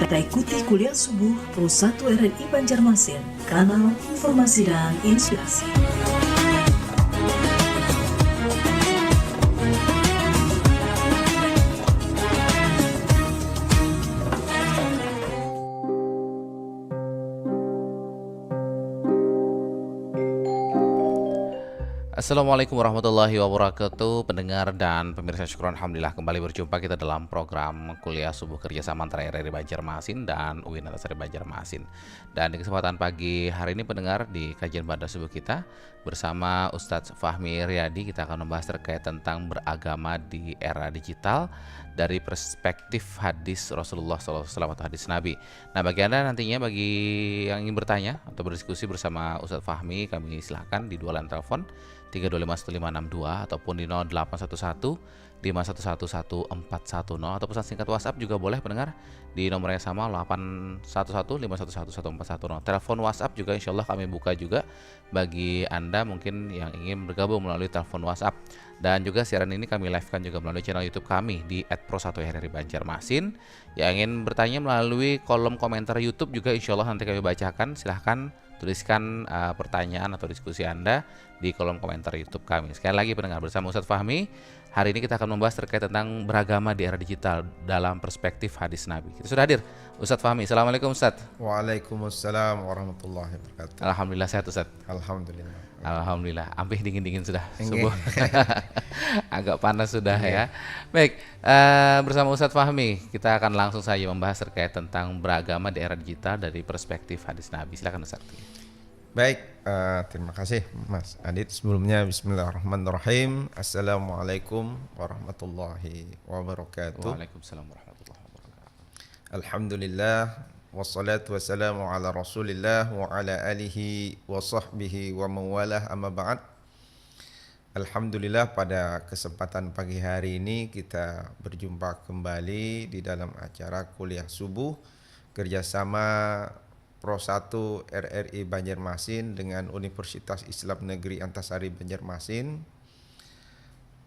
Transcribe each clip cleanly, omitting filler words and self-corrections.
Kita ikuti kuliah subuh Pro 1 RRI Banjarmasin, kanal informasi dan inspirasi. Assalamualaikum warahmatullahi wabarakatuh, pendengar dan pemirsa, syukur alhamdulillah kembali berjumpa kita dalam program kuliah subuh kerjasama antara RRI Banjarmasin dan UIN Antasari Banjarmasin. Dan di kesempatan pagi hari ini pendengar, di kajian pada subuh kita bersama Ustadz Fahmi Riyadi, kita akan membahas terkait tentang beragama di era digital dari perspektif hadis Rasulullah SAW atau hadis Nabi. Nah, bagi Anda nantinya, bagi yang ingin bertanya atau berdiskusi bersama Ustadz Fahmi, kami silahkan di dua line telepon 3251562 ataupun di 0811 5111 410, atau pesan singkat WhatsApp juga boleh pendengar di nomor yang sama 811 511 1410. Telepon WhatsApp juga insya Allah kami buka juga bagi Anda mungkin yang ingin bergabung melalui telepon WhatsApp. Dan juga siaran ini kami live-kan juga melalui channel YouTube kami di @pro1RRI Banjarmasin. Yang ingin bertanya melalui kolom komentar YouTube juga insya Allah nanti kami bacakan. Silahkan tuliskan pertanyaan atau diskusi Anda di kolom komentar YouTube kami. Sekali lagi pendengar, bersama Ustadz Fahmi, hari ini kita akan membahas terkait tentang beragama di era digital dalam perspektif hadis Nabi. Kita sudah hadir Ustadz Fahmi. Assalamualaikum Ustadz. Waalaikumsalam warahmatullahi wabarakatuh. Alhamdulillah sehat Ustadz. Alhamdulillah. Alhamdulillah, hampir dingin-dingin sudah subuh. Agak panas sudah ya. Baik, bersama Ustadz Fahmi kita akan langsung saja membahas terkait tentang beragama di era digital dari perspektif hadis Nabi. Silakan Ustadz. Baik, terima kasih Mas Adit. Sebelumnya bismillahirrahmanirrahim. Assalamualaikum warahmatullahi wabarakatuh. Waalaikumsalam warahmatullahi wabarakatuh. Alhamdulillah, wassalatu wassalamu ala rasulillah wa ala alihi wa sahbihi wa mawalah, amma ba'd. Alhamdulillah, pada kesempatan pagi hari ini kita berjumpa kembali di dalam acara kuliah subuh kerjasama Pro 1 RRI Banjarmasin dengan Universitas Islam Negeri Antasari Banjarmasin.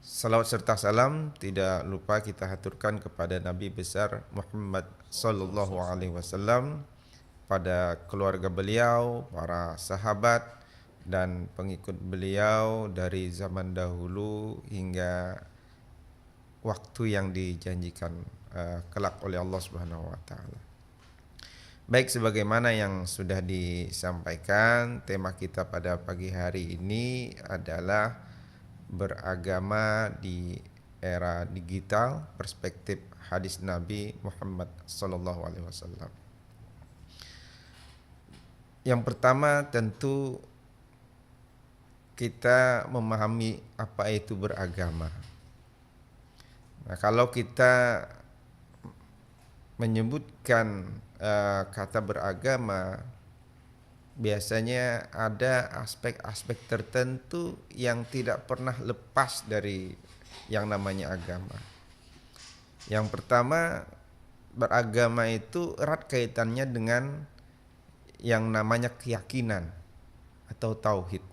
Salawat serta salam tidak lupa kita haturkan kepada Nabi besar Muhammad sallallahu alaihi wasallam, pada keluarga beliau, para sahabat dan pengikut beliau dari zaman dahulu hingga waktu yang dijanjikan kelak oleh Allah Subhanahu wa taala. Baik, sebagaimana yang sudah disampaikan, tema kita pada pagi hari ini adalah beragama di era digital, perspektif hadis Nabi Muhammad sallallahu alaihi wasallam. Yang pertama tentu kita memahami apa itu beragama. Nah, kalau kita menyebutkan kata beragama, biasanya ada aspek-aspek tertentu yang tidak pernah lepas dari yang namanya agama. Yang pertama, beragama itu erat kaitannya dengan yang namanya keyakinan atau tauhid.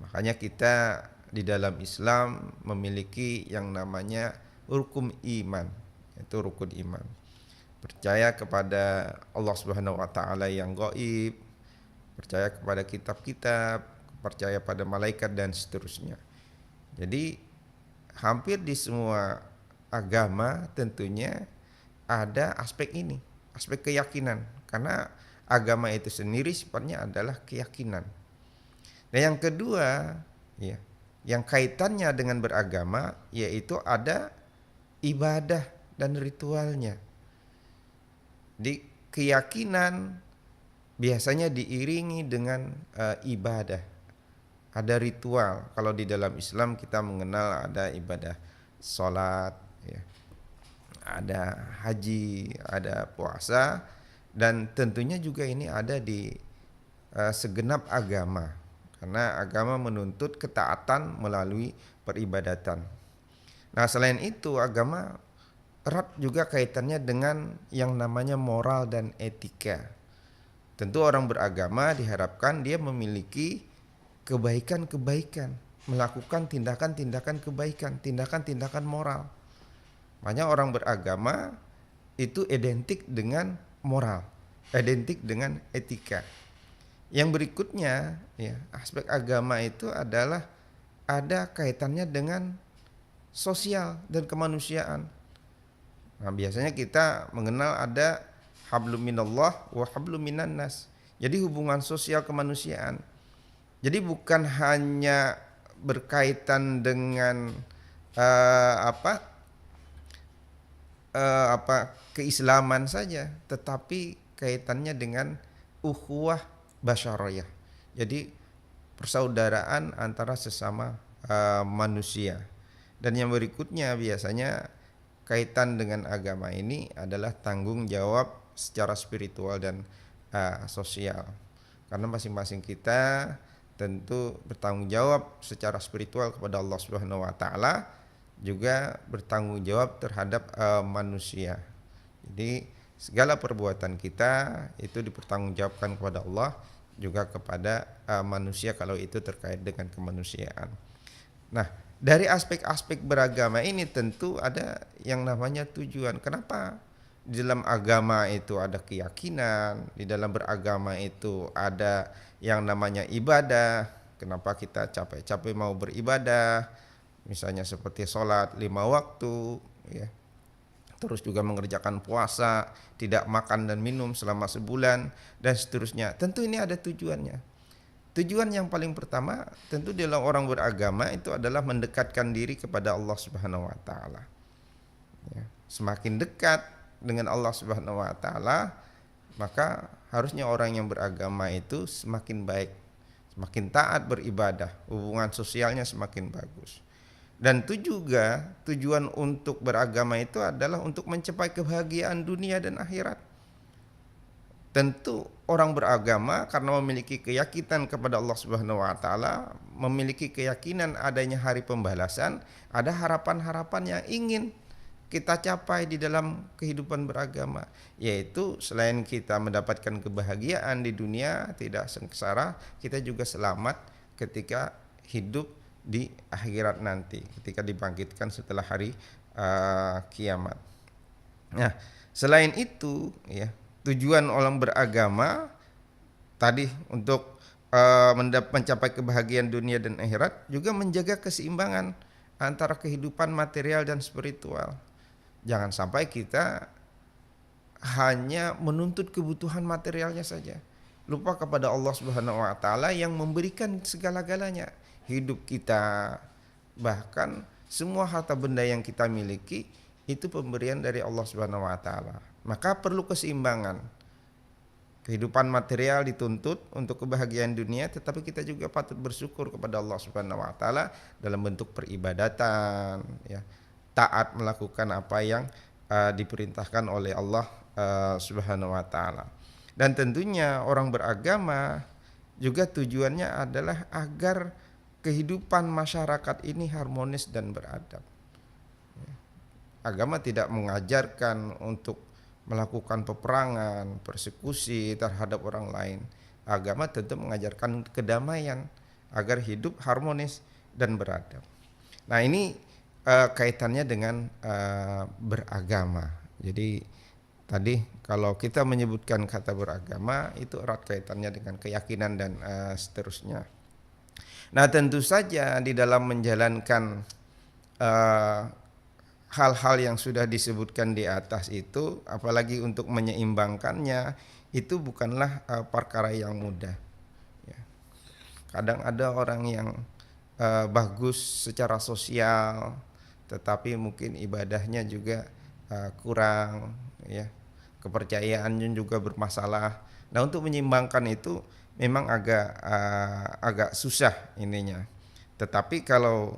Makanya kita di dalam Islam memiliki yang namanya rukun iman, yaitu rukun iman. Percaya kepada Allah Subhanahu wa taala yang gaib, percaya kepada kitab-kitab, percaya pada malaikat dan seterusnya. Jadi hampir di semua agama tentunya ada aspek ini, aspek keyakinan, karena agama itu sendiri sifatnya adalah keyakinan. Dan yang kedua, ya, yang kaitannya dengan beragama yaitu ada ibadah dan ritualnya. Di keyakinan biasanya diiringi dengan ibadah. Ada ritual. Kalau di dalam Islam kita mengenal ada ibadah sholat, ya, ada haji, ada puasa, dan tentunya juga ini ada di segenap agama. Karena agama menuntut ketaatan melalui peribadatan. Nah, selain itu agama erat juga kaitannya dengan yang namanya moral dan etika. Tentu orang beragama diharapkan dia memiliki kebaikan-kebaikan, melakukan tindakan-tindakan kebaikan, tindakan-tindakan moral. Makanya orang beragama itu identik dengan moral, identik dengan etika. Yang berikutnya ya, aspek agama itu adalah ada kaitannya dengan sosial dan kemanusiaan. Nah, biasanya kita mengenal ada hablum minallah wa hablum minan nas. Jadi hubungan sosial kemanusiaan. Jadi bukan hanya berkaitan dengan eh, apa keislaman saja, tetapi kaitannya dengan ukhuwah basyariyah. Jadi persaudaraan antara sesama manusia. Dan yang berikutnya biasanya kaitan dengan agama ini adalah tanggung jawab secara spiritual dan sosial. Karena masing-masing kita tentu bertanggung jawab secara spiritual kepada Allah Subhanahu wa taala, juga bertanggung jawab terhadap manusia. Jadi segala perbuatan kita itu dipertanggungjawabkan kepada Allah, juga kepada manusia kalau itu terkait dengan kemanusiaan. Nah, dari aspek-aspek beragama ini tentu ada yang namanya tujuan. Kenapa di dalam agama itu ada keyakinan, di dalam beragama itu ada yang namanya ibadah. Kenapa kita capek-capek mau beribadah? Misalnya seperti sholat 5 waktu, ya. Terus juga mengerjakan puasa, tidak makan dan minum selama sebulan, dan seterusnya. Tentu ini ada tujuannya. Tujuan yang paling pertama tentu dalam orang beragama itu adalah mendekatkan diri kepada Allah Subhanahu wa taala. Ya. Semakin dekat dengan Allah Subhanahu wa taala, maka harusnya orang yang beragama itu semakin baik, semakin taat beribadah, hubungan sosialnya semakin bagus. Dan itu juga tujuan untuk beragama itu adalah untuk mencapai kebahagiaan dunia dan akhirat. Tentu orang beragama karena memiliki keyakinan kepada Allah Subhanahu wa taala, memiliki keyakinan adanya hari pembalasan, ada harapan-harapan yang ingin kita capai di dalam kehidupan beragama, yaitu selain kita mendapatkan kebahagiaan di dunia, tidak sengsara, kita juga selamat ketika hidup di akhirat nanti, ketika dibangkitkan setelah hari kiamat. Nah, selain itu ya, tujuan orang beragama tadi untuk mencapai kebahagiaan dunia dan akhirat, juga menjaga keseimbangan antara kehidupan material dan spiritual. Jangan sampai kita hanya menuntut kebutuhan materialnya saja, lupa kepada Allah Subhanahu wa taala yang memberikan segala-galanya. Hidup kita, bahkan semua harta benda yang kita miliki itu pemberian dari Allah Subhanahu wa taala. Maka perlu keseimbangan. Kehidupan material dituntut untuk kebahagiaan dunia, tetapi kita juga patut bersyukur kepada Allah Subhanahu wa taala dalam bentuk peribadatan, ya. Taat melakukan apa yang diperintahkan oleh Allah Subhanahu wa taala. Dan tentunya orang beragama juga tujuannya adalah agar kehidupan masyarakat ini harmonis dan beradab. Agama tidak mengajarkan untuk melakukan peperangan, persekusi terhadap orang lain. Agama tentu mengajarkan kedamaian agar hidup harmonis dan beradab. Nah, ini kaitannya dengan beragama. Jadi tadi kalau kita menyebutkan kata beragama itu erat kaitannya dengan keyakinan dan seterusnya. Nah, tentu saja di dalam menjalankan hal-hal yang sudah disebutkan di atas itu, apalagi untuk menyeimbangkannya, itu bukanlah perkara yang mudah. Ya. Kadang ada orang yang bagus secara sosial, tetapi mungkin ibadahnya juga kurang, ya. Kepercayaannya juga bermasalah. Nah, untuk menyeimbangkan itu memang agak susah ininya. Tetapi kalau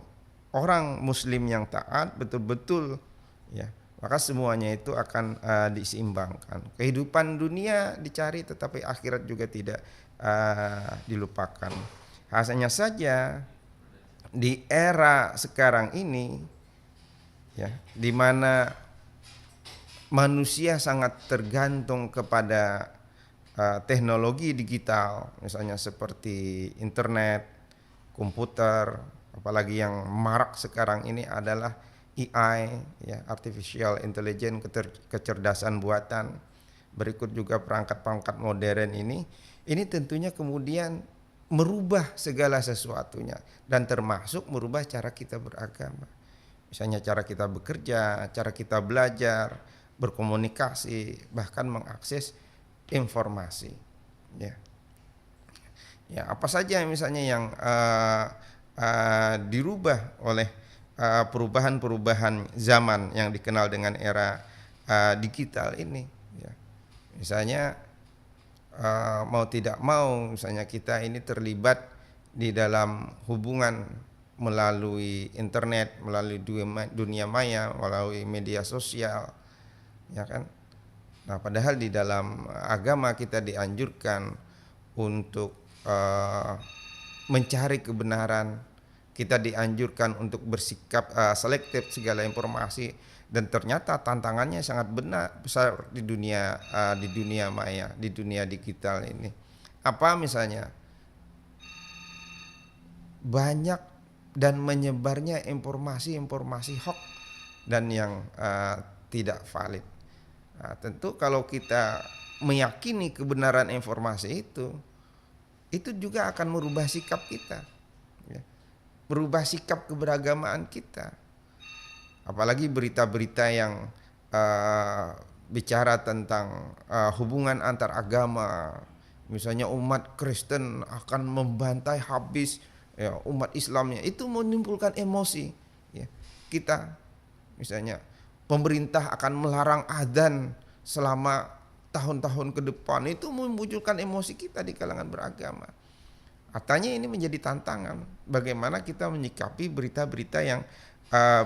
orang muslim yang taat betul-betul, ya, maka semuanya itu akan diseimbangkan. Kehidupan dunia dicari, tetapi akhirat juga tidak dilupakan. Hanya saja di era sekarang ini, ya, di mana manusia sangat tergantung kepada teknologi digital, misalnya seperti internet, komputer, apalagi yang marak sekarang ini adalah AI, ya, artificial intelligence, kecerdasan buatan, berikut juga perangkat-perangkat modern ini tentunya kemudian merubah segala sesuatunya dan termasuk merubah cara kita beragama. Misalnya cara kita bekerja, cara kita belajar, berkomunikasi, bahkan mengakses informasi. Ya, ya apa saja misalnya yang dirubah oleh perubahan-perubahan zaman yang dikenal dengan era digital ini. Ya. Misalnya mau tidak mau, misalnya kita ini terlibat di dalam hubungan melalui internet, melalui dunia maya, melalui media sosial, ya kan. Nah, padahal di dalam agama kita dianjurkan untuk mencari kebenaran, kita dianjurkan untuk bersikap selektif segala informasi, dan ternyata tantangannya sangat besar di dunia maya, di dunia digital ini. Apa misalnya? Banyak dan menyebarnya informasi hoax dan yang tidak valid. Nah, tentu kalau kita meyakini kebenaran informasi itu juga akan merubah sikap kita, ya. Merubah sikap keberagamaan kita. Apalagi berita-berita yang bicara tentang hubungan antar agama, misalnya umat Kristen akan membantai habis, ya, umat Islamnya, itu menimbulkan emosi, ya. Kita misalnya pemerintah akan melarang adzan selama tahun-tahun ke depan, itu memunculkan emosi kita di kalangan beragama. Artinya ini menjadi tantangan bagaimana kita menyikapi berita-berita yang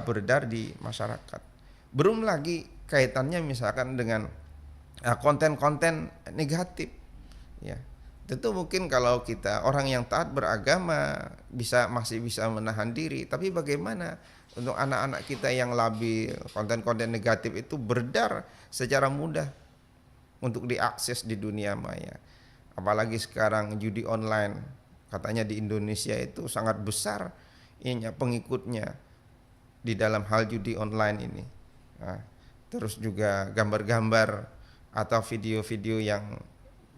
beredar di masyarakat. Belum lagi kaitannya misalkan dengan konten-konten negatif, ya. Tentu mungkin kalau kita orang yang taat beragama masih bisa menahan diri, tapi bagaimana untuk anak-anak kita yang labil, konten-konten negatif itu beredar secara mudah untuk diakses di dunia maya. Apalagi sekarang judi online, katanya di Indonesia itu sangat besar pengikutnya di dalam hal judi online ini. Nah, terus juga gambar-gambar atau video-video yang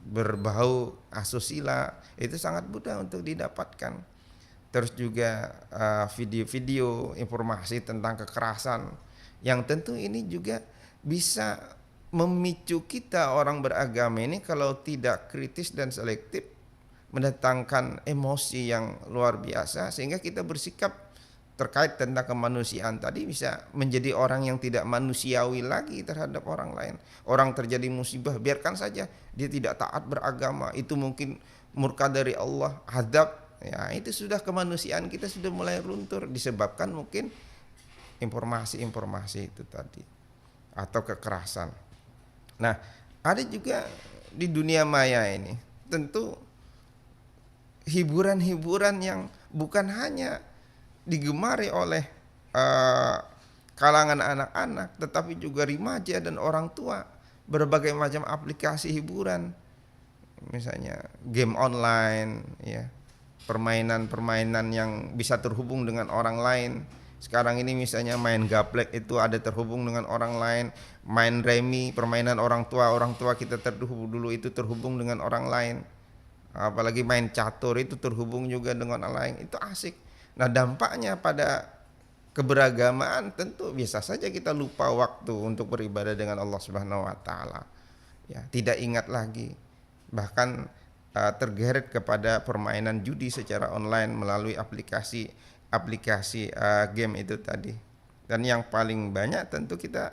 berbau asusila itu sangat mudah untuk didapatkan. Terus juga video-video informasi tentang kekerasan yang tentu ini juga bisa memicu kita orang beragama ini kalau tidak kritis dan selektif, mendatangkan emosi yang luar biasa sehingga kita bersikap terkait tentang kemanusiaan tadi bisa menjadi orang yang tidak manusiawi lagi terhadap orang lain. Orang terjadi musibah, biarkan saja, dia tidak taat beragama, itu mungkin murka dari Allah, azab. Ya, itu sudah kemanusiaan kita sudah mulai luntur disebabkan mungkin informasi-informasi itu tadi atau kekerasan. Nah, ada juga di dunia maya ini tentu hiburan-hiburan yang bukan hanya digemari oleh kalangan anak-anak, tetapi juga remaja dan orang tua. Berbagai macam aplikasi hiburan, misalnya game online, ya, permainan-permainan yang bisa terhubung dengan orang lain. Sekarang ini misalnya main gaplek itu ada terhubung dengan orang lain, main remi, permainan orang tua kita terhubung dulu itu terhubung dengan orang lain. Apalagi main catur itu terhubung juga dengan orang lain, itu asik. Nah, dampaknya pada keberagamaan tentu biasa saja kita lupa waktu untuk beribadah dengan Allah Subhanahu wa taala. Ya, tidak ingat lagi. Bahkan tergeret kepada permainan judi secara online melalui aplikasi game itu tadi. Dan yang paling banyak tentu kita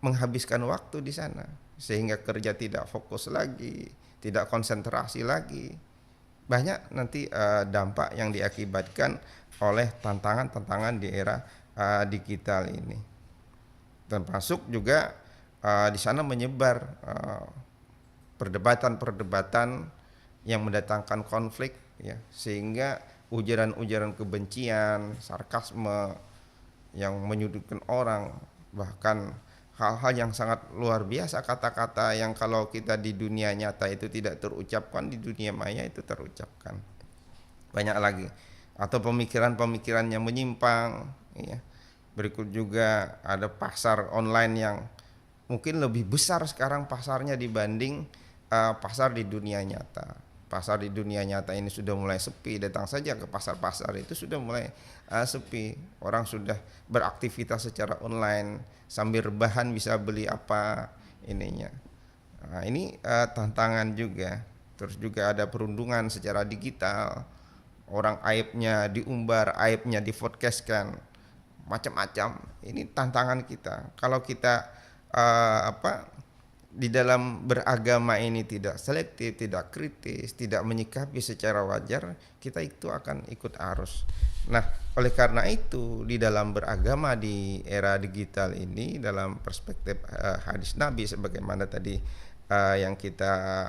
menghabiskan waktu di sana sehingga kerja tidak fokus lagi, tidak konsentrasi lagi. Banyak nanti dampak yang diakibatkan oleh tantangan-tantangan di era digital ini. Termasuk juga di sana menyebar perdebatan-perdebatan yang mendatangkan konflik, ya, sehingga ujaran-ujaran kebencian, sarkasme yang menyudutkan orang, bahkan hal-hal yang sangat luar biasa, kata-kata yang kalau kita di dunia nyata itu tidak terucapkan, di dunia maya itu terucapkan. Banyak lagi. Atau pemikiran-pemikiran yang menyimpang, ya. Berikut juga ada pasar online yang mungkin lebih besar sekarang pasarnya dibanding pasar di dunia nyata. Pasar di dunia nyata ini sudah mulai sepi, datang saja ke pasar-pasar itu sudah mulai sepi. Orang sudah beraktivitas secara online, sambil rebahan bisa beli apa ininya. Nah, ini tantangan juga. Terus juga ada perundungan secara digital. Orang aibnya diumbar, aibnya dipodcastkan, macam-macam. Ini tantangan kita. Kalau kita di dalam beragama ini tidak selektif, tidak kritis, tidak menyikapi secara wajar, kita itu akan ikut arus. Nah, oleh karena itu di dalam beragama di era digital ini, dalam perspektif hadis Nabi sebagaimana tadi yang kita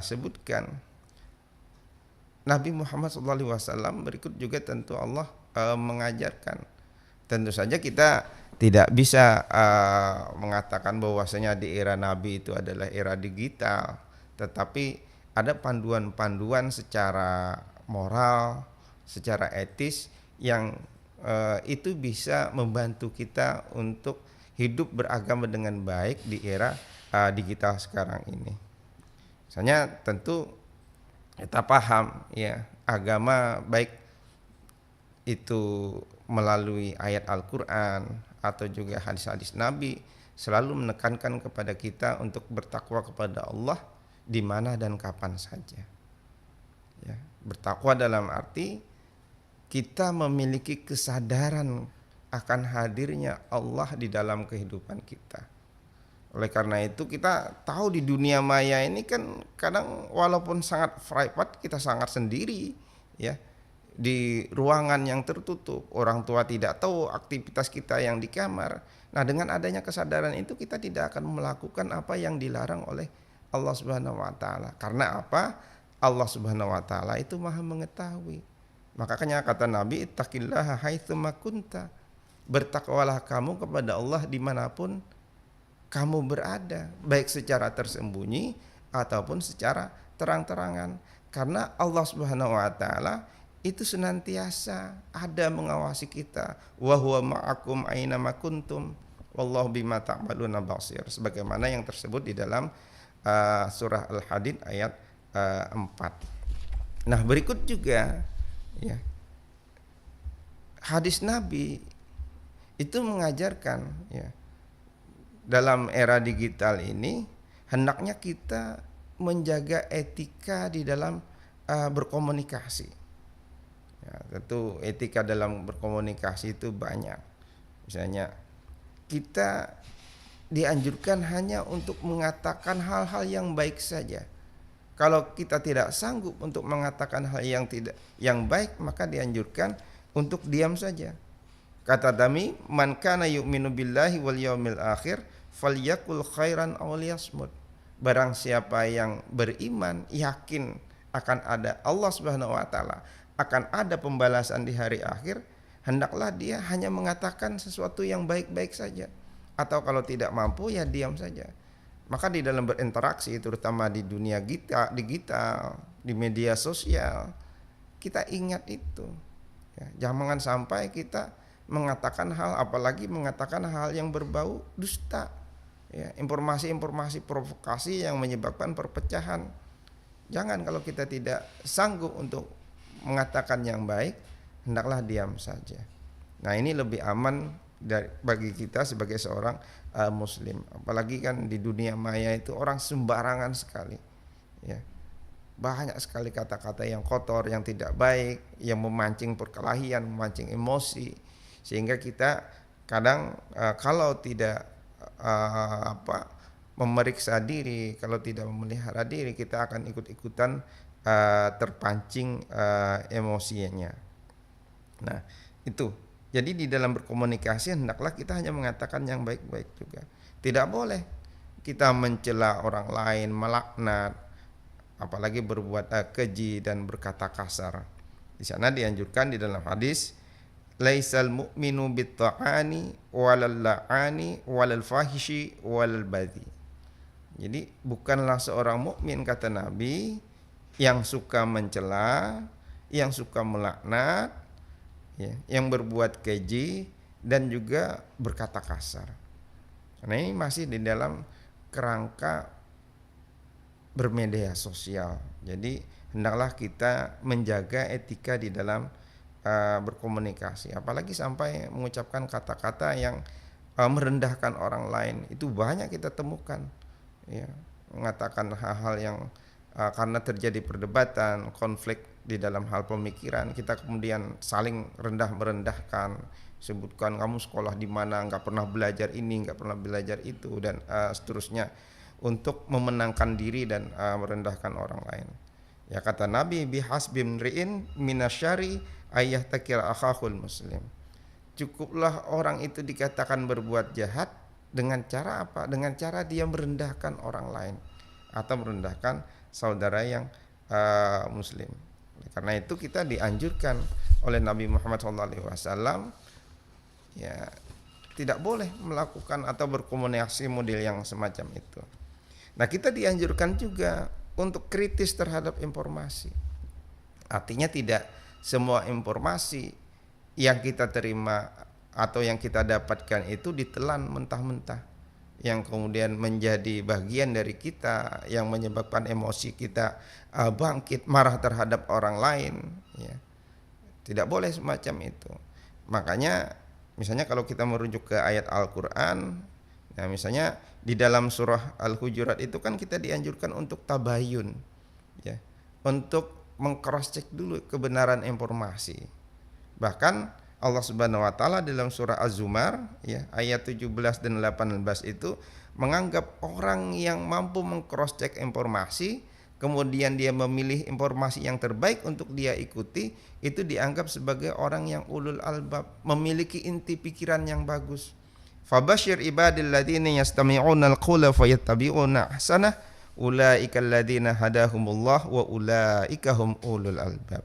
sebutkan, Nabi Muhammad SAW berikut juga tentu Allah mengajarkan. Tentu saja kita tidak bisa mengatakan bahwasanya di era Nabi itu adalah era digital, tetapi ada panduan-panduan secara moral, secara etis yang itu bisa membantu kita untuk hidup beragama dengan baik di era digital sekarang ini. Misalnya tentu kita paham ya, agama baik itu melalui ayat Al-Quran atau juga hadis-hadis Nabi selalu menekankan kepada kita untuk bertakwa kepada Allah di mana dan kapan saja. Ya, bertakwa dalam arti kita memiliki kesadaran akan hadirnya Allah di dalam kehidupan kita. Oleh karena itu kita tahu di dunia maya ini kan kadang walaupun sangat private, kita sangat sendiri ya. Di ruangan yang tertutup, orang tua tidak tahu aktivitas kita yang di kamar. Nah, dengan adanya kesadaran itu kita tidak akan melakukan apa yang dilarang oleh Allah Subhanahu wa taala. Karena apa? Allah Subhanahu wa taala itu Maha mengetahui. Makanya kata Nabi, ittaqillaha haitsu ma kunta. Bertakwalah kamu kepada Allah dimanapun kamu berada, baik secara tersembunyi ataupun secara terang-terangan. Karena Allah Subhanahu wa taala itu senantiasa ada mengawasi kita. Wa huwa ma'akum aina ma kuntum wallahu bima ta'maluna basir. Sebagaimana yang tersebut di dalam surah Al-Hadid ayat 4. Nah, berikut juga ya, hadis Nabi itu mengajarkan ya, dalam era digital ini hendaknya kita menjaga etika di dalam berkomunikasi. Ya, tentu etika dalam berkomunikasi itu banyak. Misalnya kita dianjurkan hanya untuk mengatakan hal-hal yang baik saja. Kalau kita tidak sanggup untuk mengatakan hal yang baik, maka dianjurkan untuk diam saja. Kata Nabi, man kana yu'minu billahi wal yaumil akhir falyakul khairan aw liyasmut. Barang siapa yang beriman, yakin akan ada Allah Subhanahu wa taala, akan ada pembalasan di hari akhir, hendaklah dia hanya mengatakan sesuatu yang baik-baik saja. Atau kalau tidak mampu ya diam saja. Maka di dalam berinteraksi, terutama di dunia digital, di media sosial, kita ingat itu ya, jangan sampai kita mengatakan hal, apalagi mengatakan hal yang berbau dusta ya, informasi-informasi provokasi yang menyebabkan perpecahan. Jangan, kalau kita tidak sanggup untuk mengatakan yang baik, hendaklah diam saja. Nah, ini lebih aman bagi kita sebagai seorang muslim. Apalagi kan di dunia maya itu orang sembarangan sekali ya. Banyak sekali kata-kata yang kotor, yang tidak baik, yang memancing perkelahian, memancing emosi. Sehingga kita kadang kalau tidak memeriksa diri, kalau tidak memelihara diri, kita akan ikut-ikutan terpancing emosinya. Nah, itu. Jadi di dalam berkomunikasi hendaklah kita hanya mengatakan yang baik-baik juga. Tidak boleh kita mencela orang lain, melaknat, apalagi berbuat keji dan berkata kasar. Di sana dianjurkan di dalam hadis, laisal mu'minu bit-ta'ani walal la'ani walal fahishi walal badhi. Jadi bukanlah seorang mukmin, kata Nabi, yang suka mencela, yang suka melaknat, ya, yang berbuat keji dan juga berkata kasar. Karena ini masih di dalam kerangka bermedia sosial. Jadi hendaklah kita menjaga etika di dalam berkomunikasi, apalagi sampai mengucapkan kata-kata yang merendahkan orang lain. Itu banyak kita temukan, ya, mengatakan hal-hal yang karena terjadi perdebatan, konflik di dalam hal pemikiran, kita kemudian saling rendah merendahkan, sebutkan kamu sekolah di mana, nggak pernah belajar ini, nggak pernah belajar itu, dan seterusnya, untuk memenangkan diri dan merendahkan orang lain. Ya, kata Nabi, bihasbi mri'in minasyari ayah takir akhahul muslim. Cukuplah orang itu dikatakan berbuat jahat dengan cara apa? Dengan cara dia merendahkan orang lain atau merendahkan saudara yang muslim. Karena itu kita dianjurkan oleh Nabi Muhammad SAW, ya, tidak boleh melakukan atau berkomunikasi model yang semacam itu. Nah, kita dianjurkan juga untuk kritis terhadap informasi. Artinya tidak semua informasi yang kita terima atau yang kita dapatkan itu ditelan mentah-mentah, yang kemudian menjadi bagian dari kita, yang menyebabkan emosi kita bangkit marah terhadap orang lain, ya. Tidak boleh semacam itu. Makanya misalnya kalau kita merujuk ke ayat Al-Qur'an, nah misalnya di dalam surah Al-Hujurat itu kan kita dianjurkan untuk tabayun, ya, untuk meng-cross check dulu kebenaran informasi. Bahkan Allah Subhanahu wa taala dalam surah Az-Zumar, ya, ayat 17 dan 18 itu menganggap orang yang mampu meng-cross check informasi kemudian dia memilih informasi yang terbaik untuk dia ikuti, itu dianggap sebagai orang yang ulul albab, memiliki inti pikiran yang bagus. Fabashir ibadil ladzina yastami'una al-qawla fayattabi'una ahsanah ulaika alladzina hadahumullah wa ulaika hum ulul albab.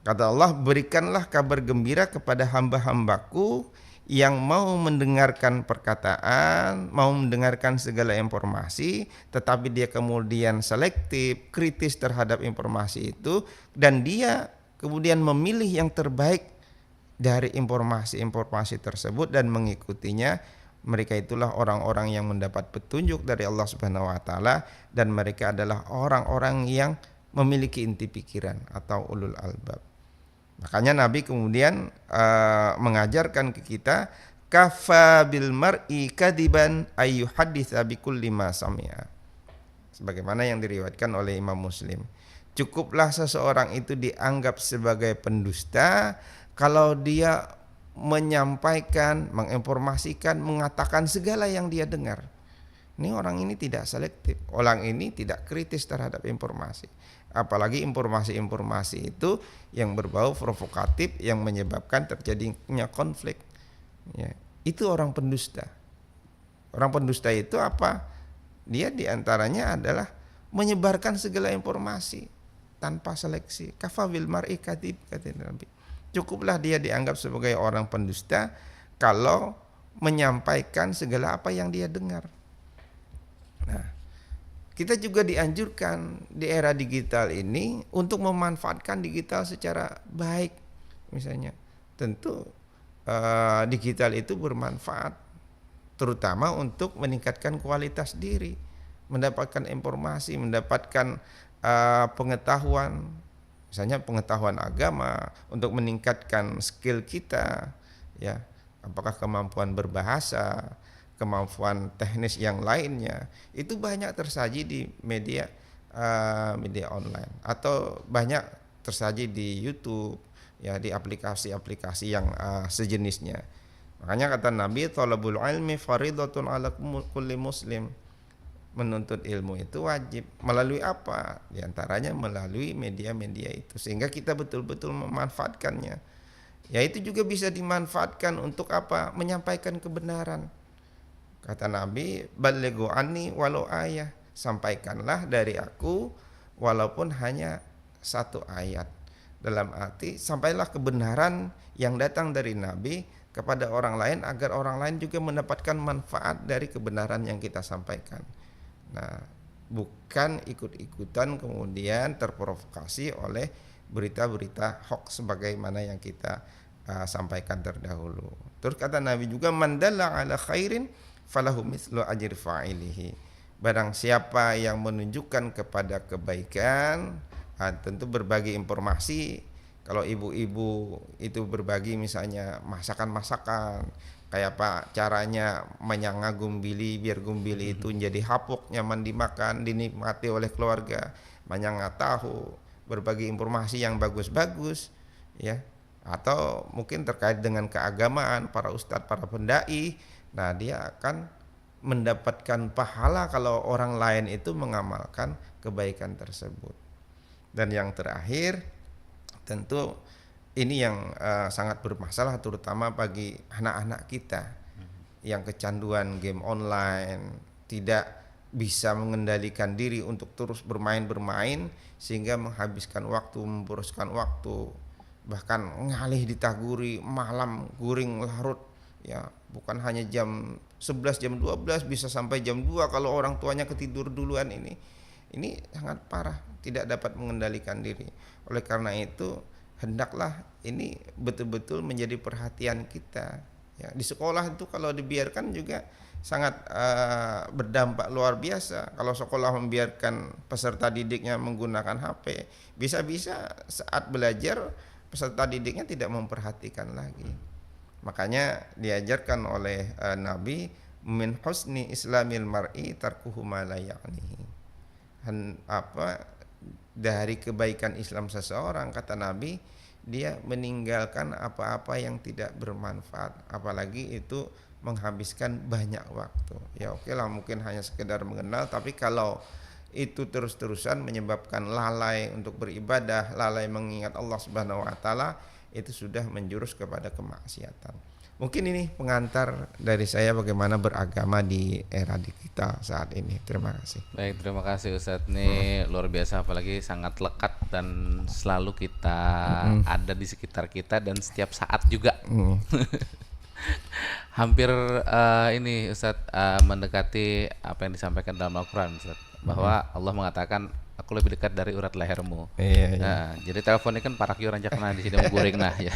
Kata Allah, berikanlah kabar gembira kepada hamba-hambaku yang mau mendengarkan perkataan, mau mendengarkan segala informasi, tetapi dia kemudian selektif, kritis terhadap informasi itu, dan dia kemudian memilih yang terbaik dari informasi-informasi tersebut dan mengikutinya. Mereka itulah orang-orang yang mendapat petunjuk dari Allah Subhanahu wa taala, dan mereka adalah orang-orang yang memiliki inti pikiran atau ulul albab. Makanya Nabi kemudian mengajarkan ke kita, kafa bil mar'i kadiban ayyuhaditsa bikulli ma sami'a. Sebagaimana yang diriwayatkan oleh Imam Muslim. Cukuplah seseorang itu dianggap sebagai pendusta kalau dia menyampaikan, menginformasikan, mengatakan segala yang dia dengar. Ini orang ini tidak selektif, orang ini tidak kritis terhadap informasi. Apalagi informasi-informasi itu yang berbau provokatif, yang menyebabkan terjadinya konflik, ya, itu orang pendusta. Orang pendusta itu apa? Dia diantaranya adalah menyebarkan segala informasi tanpa seleksi. Kafa bil mar'i kadib, kata Nabi. Cukuplah dia dianggap sebagai orang pendusta kalau menyampaikan segala apa yang dia dengar. Nah, kita juga dianjurkan di era digital ini untuk memanfaatkan digital secara baik. Misalnya, tentu digital itu bermanfaat terutama untuk meningkatkan kualitas diri, mendapatkan informasi, mendapatkan pengetahuan, misalnya pengetahuan agama, untuk meningkatkan skill kita, ya, apakah kemampuan berbahasa, kemampuan teknis yang lainnya, itu banyak tersaji di media online atau banyak tersaji di YouTube, ya, di aplikasi-aplikasi yang sejenisnya. Makanya kata Nabi, thalabul ilmi faridatun ala kulli muslim. Menuntut ilmu itu wajib. Melalui apa? Di antaranya melalui media-media itu, sehingga kita betul-betul memanfaatkannya. Ya, itu juga bisa dimanfaatkan untuk apa? Menyampaikan kebenaran. Kata Nabi, balighu anni walau ayah, sampaikanlah dari aku walaupun hanya satu ayat. Dalam arti, sampailah kebenaran yang datang dari Nabi kepada orang lain agar orang lain juga mendapatkan manfaat dari kebenaran yang kita sampaikan. Nah, bukan ikut-ikutan kemudian terprovokasi oleh berita-berita hoax sebagaimana yang kita sampaikan terdahulu. Terus kata Nabi juga, man dalla ala khairin falahu mithlu ajri fa'ilihi. Barang siapa yang menunjukkan kepada kebaikan, tentu berbagi informasi. Kalau ibu-ibu itu berbagi misalnya masakan-masakan, kayak apa caranya menyangga gumbili biar gumbili itu jadi hapuk, nyaman dimakan, dinikmati oleh keluarga, menyangga tahu, berbagi informasi yang bagus-bagus, ya. Atau mungkin terkait dengan keagamaan, para ustadz, para pendai, nah dia akan mendapatkan pahala kalau orang lain itu mengamalkan kebaikan tersebut. Dan yang terakhir, tentu ini yang sangat bermasalah terutama bagi anak-anak kita yang kecanduan game online, tidak bisa mengendalikan diri untuk terus bermain sehingga menghabiskan waktu, memboroskan waktu, bahkan ngalih ditaguri malam guring larut, ya bukan hanya jam 11 jam 12 bisa sampai jam 2 kalau orang tuanya ketidur duluan. Ini sangat parah, tidak dapat mengendalikan diri. Oleh karena itu hendaklah ini betul-betul menjadi perhatian kita, ya. Di sekolah itu kalau dibiarkan juga sangat berdampak luar biasa. Kalau sekolah membiarkan peserta didiknya menggunakan HP, bisa-bisa saat belajar peserta didiknya tidak memperhatikan lagi. Makanya diajarkan oleh Nabi, min husni islamil mar'i tarkuhu ma la ya'nihi. Dari kebaikan Islam seseorang, kata Nabi, dia meninggalkan apa-apa yang tidak bermanfaat, apalagi itu menghabiskan banyak waktu. Ya oke lah, mungkin hanya sekedar mengenal, tapi kalau itu terus-terusan menyebabkan lalai untuk beribadah, lalai mengingat Allah Subhanahu wa taala, itu sudah menjurus kepada kemaksiatan. Mungkin ini pengantar dari saya bagaimana beragama di era digital saat ini. Terima kasih. Baik, terima kasih Ustadz. Ini luar biasa, apalagi sangat lekat dan selalu kita ada di sekitar kita dan setiap saat juga. Hampir ini Ustadz mendekati apa yang disampaikan dalam Al-Quran, Ustadz, bahwa Allah mengatakan aku lebih dekat dari urat lehermu. Iya. Nah, jadi teleponnya kan parak yo rancak nah di sini menggoreng nah ya.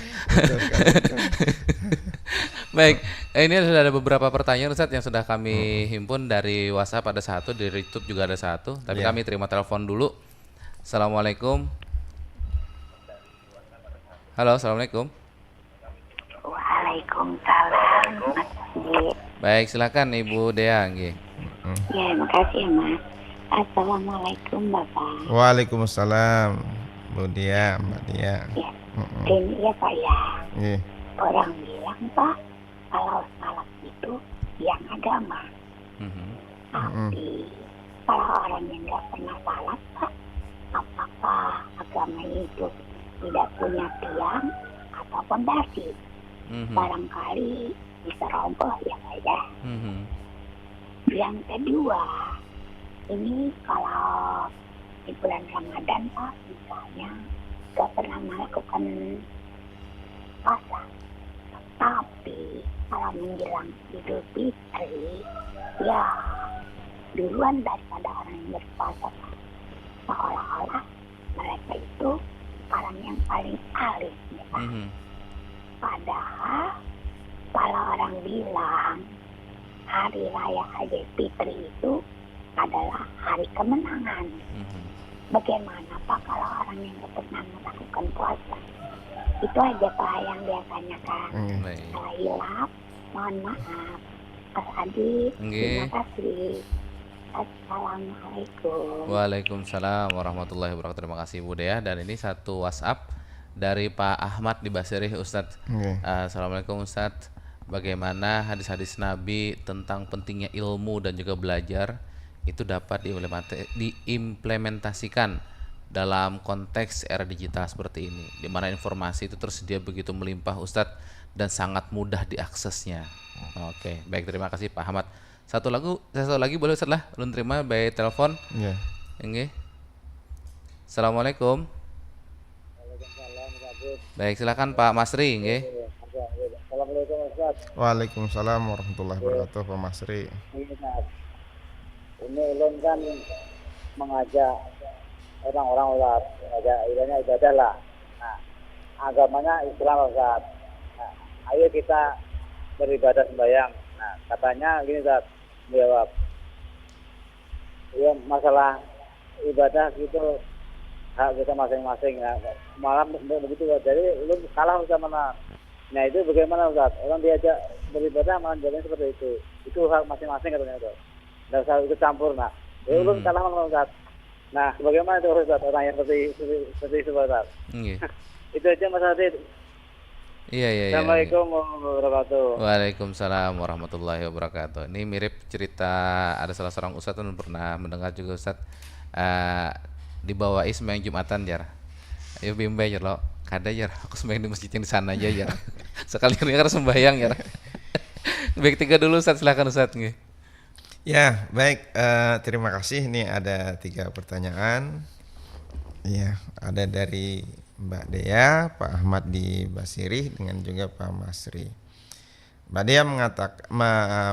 Baik, ini sudah ada beberapa pertanyaan Ustadz yang sudah kami himpun dari WhatsApp ada satu, dari YouTube juga ada satu, tapi kami terima telepon dulu. Assalamualaikum. Halo, assalamualaikum. Waalaikumsalam, Mas Andi. Baik, silakan Ibu Dea. Nggih. Ya, makasih ya Mas. Assalamualaikum Bapak. Waalaikumsalam, Bu Dia, Mbak Dia. Ya, ini ya Pak ya. Iya. Orang bilang Pak, kalau salah itu yang agama. Tapi kalau orang yang nggak pernah salat Pak, apakah agama itu tidak punya tiang atau pondasi? Barangkali bisa roboh ya Pak ya. Yang kedua, ini kalau di bulan Ramadan Pak, misalnya gak pernah melakukan puasa, tapi kalau menjelang Idul Fitri, ya duluan daripada orang yang berpuasa Pak. Seolah-olah mereka itu orang yang paling alim ya Pak. Padahal kalau orang bilang hari raya Idul Fitri itu adalah hari kemenangan. Bagaimana Pak kalau orang yang tidak pernah melakukan puasa? Itu aja Pak yang dia tanyakan. Kalau hilaf, mohon maaf. Mas Adi, terima kasih. Assalamualaikum. Waalaikumsalam warahmatullahi wabarakatuh. Terima kasih Bu Dea. Dan ini satu WhatsApp dari Pak Ahmad di Basirih, Ustadz. Assalamualaikum Ustadz. Bagaimana hadis-hadis Nabi tentang pentingnya ilmu dan juga belajar itu dapat diimplementasikan dalam konteks era digital seperti ini, di mana informasi itu tersedia begitu melimpah Ustadz dan sangat mudah diaksesnya. Oke, baik, terima kasih Pak Ahmad. Satu lagi boleh Ustadz lah, belum terima by telepon. Iya. Nggih. Assalamualaikum. Baik, silakan Pak Masri, nggih. Assalamualaikum Ustaz. Waalaikumsalam warahmatullahi wabarakatuh, Pak Masri. Ini ulun kan mengajak orang-orang Ustaz, mengajak ibadah lah. Nah, agamanya Islam Ustaz. ayo kita beribadah sembahyang. Nah, katanya gini Ustaz, jawab, ya masalah ibadah gitu hak kita masing-masing ya. Malah begitu Ustaz. Jadi lu kalah sama mana. Nah itu bagaimana Ustaz? Orang diajak beribadah malah jawabnya seperti itu. Itu hak masing-masing katanya Ustaz. Nggak usah ikut campur. Nah, lu kalah sama Ustaz. Nah, bagaimana itu Ustaz? Orang yang seperti itu Ustaz. Itu aja masalah itu. Iya. Assalamualaikum warahmatullahi wabarakatuh. Waalaikumsalam warahmatullahi wabarakatuh. Ini mirip cerita ada salah seorang ustadz yang pernah mendengar juga ustadz dibawain sembahyang Jumatan jar. Ayo bimbel jar lo, kada jar. Aku sembahyang di masjid yang di sana aja jar. Sekalian kan sembahyang jar. Baik, tiga dulu ustadz, silakan ustadz. Ya, baik. Terima kasih. Ini ada 3 pertanyaan. Ya, ada dari Mbak Dea, Pak Ahmad di Basiri, dengan juga Pak Masri. Mbak Dea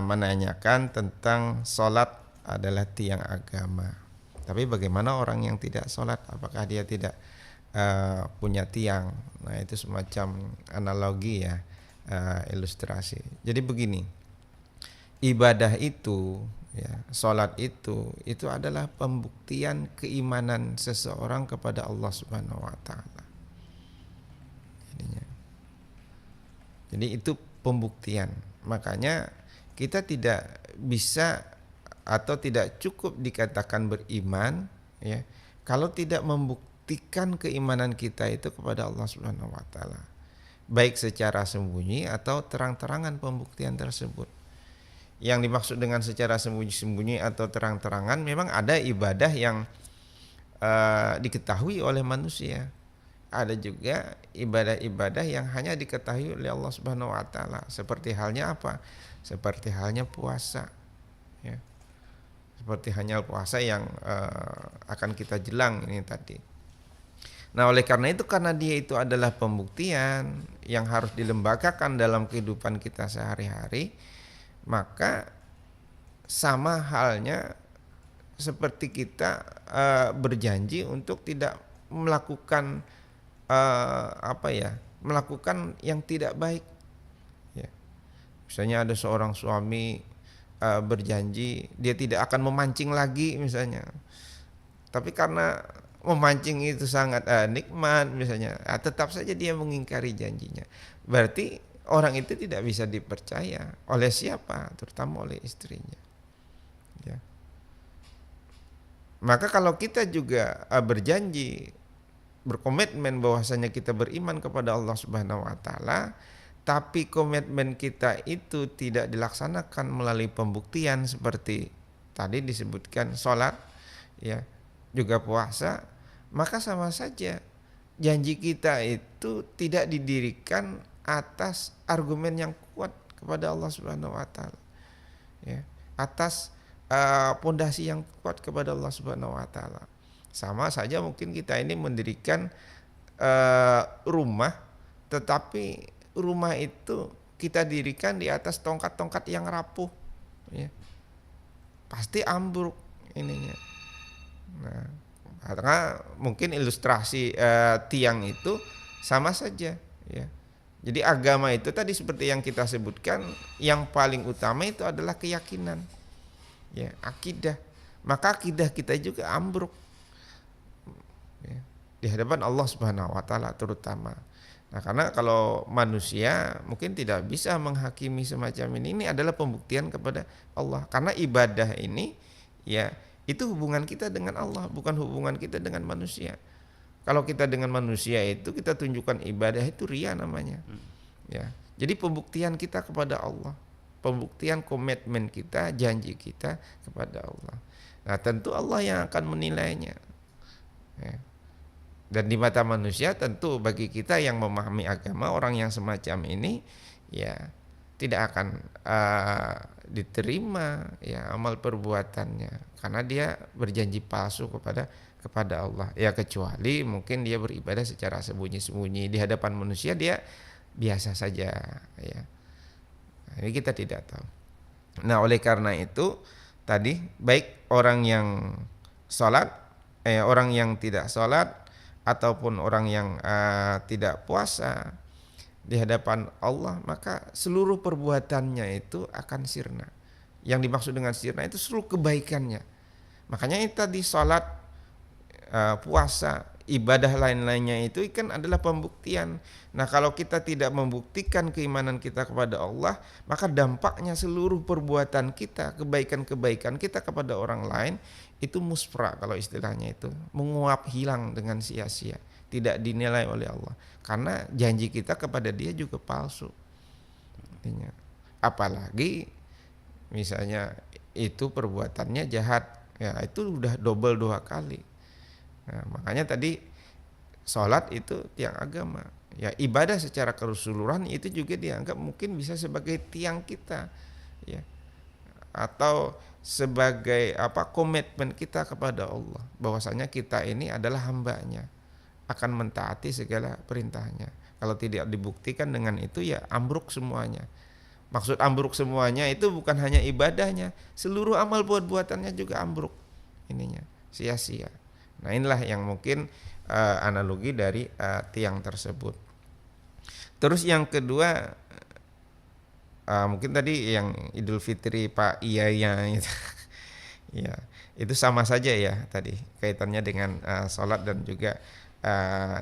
menanyakan tentang sholat adalah tiang agama. Tapi bagaimana orang yang tidak sholat? Apakah dia tidak punya tiang? Nah, itu semacam analogi ya, ilustrasi. Jadi begini, ibadah itu, ya, sholat itu adalah pembuktian keimanan seseorang kepada Allah Subhanahu Wa Taala. Jadi itu pembuktian. Makanya kita tidak bisa atau tidak cukup dikatakan beriman ya kalau tidak membuktikan keimanan kita itu kepada Allah Subhanahu wa taala. Baik secara sembunyi atau terang-terangan pembuktian tersebut. Yang dimaksud dengan secara sembunyi-sembunyi atau terang-terangan, memang ada ibadah yang diketahui oleh manusia. Ada juga ibadah-ibadah yang hanya diketahui oleh Allah Subhanahu wa taala. Seperti halnya apa? Seperti halnya puasa. Ya. Seperti halnya puasa yang akan kita jelang ini tadi. Nah, oleh karena itu, karena dia itu adalah pembuktian yang harus dilembagakan dalam kehidupan kita sehari-hari, maka sama halnya seperti kita berjanji untuk tidak melakukan melakukan yang tidak baik. Ya. Misalnya ada seorang suami berjanji dia tidak akan memancing lagi misalnya, tapi karena memancing itu sangat nikmat misalnya, tetap saja dia mengingkari janjinya. Berarti orang itu tidak bisa dipercaya oleh siapa? Terutama oleh istrinya. Ya. Maka kalau kita juga berjanji, berkomitmen bahwasanya kita beriman kepada Allah Subhanahu wa taala, tapi komitmen kita itu tidak dilaksanakan melalui pembuktian seperti tadi disebutkan sholat, ya, juga puasa, maka sama saja janji kita itu tidak didirikan atas argumen yang kuat kepada Allah Subhanahu wa taala. Ya, atas pondasi yang kuat kepada Allah Subhanahu wa taala. Sama saja mungkin kita ini mendirikan rumah, tetapi rumah itu kita dirikan di atas tongkat-tongkat yang rapuh, ya. Pasti ambruk ininya. Nah, karena mungkin ilustrasi tiang itu sama saja, ya. Jadi agama itu tadi seperti yang kita sebutkan, yang paling utama itu adalah keyakinan, ya, akidah. Maka akidah kita juga ambruk, ya, di hadapan Allah Subhanahu wa taala terutama. Nah, karena kalau manusia mungkin tidak bisa menghakimi semacam ini adalah pembuktian kepada Allah. Karena ibadah ini, ya, itu hubungan kita dengan Allah, bukan hubungan kita dengan manusia. Kalau kita dengan manusia itu kita tunjukkan ibadah, itu riya namanya. Ya. Jadi pembuktian kita kepada Allah, pembuktian komitmen kita, janji kita kepada Allah. Nah, tentu Allah yang akan menilainya. Ya. Dan di mata manusia tentu bagi kita yang memahami agama, orang yang semacam ini ya tidak akan diterima ya amal perbuatannya, karena dia berjanji palsu kepada Allah. Ya, kecuali mungkin dia beribadah secara sembunyi-sembunyi di hadapan manusia, dia biasa saja, ya. Nah, ini kita tidak tahu. Nah, oleh karena itu tadi baik orang yang sholat, orang yang tidak sholat ataupun orang yang tidak puasa, di hadapan Allah, maka seluruh perbuatannya itu akan sirna. Yang dimaksud dengan sirna itu seluruh kebaikannya. Makanya itu tadi salat, puasa, ibadah lain-lainnya itu kan adalah pembuktian. Nah, kalau kita tidak membuktikan keimanan kita kepada Allah, maka dampaknya seluruh perbuatan kita, kebaikan-kebaikan kita kepada orang lain itu muspra, kalau istilahnya itu menguap, hilang dengan sia-sia, tidak dinilai oleh Allah, karena janji kita kepada dia juga palsu. Artinya, apalagi misalnya itu perbuatannya jahat, ya itu udah double 2 kali. Nah, makanya tadi sholat itu tiang agama, ya ibadah secara keseluruhan itu juga dianggap mungkin bisa sebagai tiang kita, ya, atau sebagai komitmen kita kepada Allah, bahwasanya kita ini adalah hambanya, akan mentaati segala perintahnya. Kalau tidak dibuktikan dengan itu, ya ambruk semuanya. Maksud ambruk semuanya itu bukan hanya ibadahnya, seluruh amal buat-buatannya juga ambruk, ininya sia-sia. Nah, inilah yang mungkin analogi dari tiang tersebut. Terus yang kedua, mungkin tadi yang Idul Fitri Pak iya itu, ya itu sama saja ya tadi kaitannya dengan sholat dan juga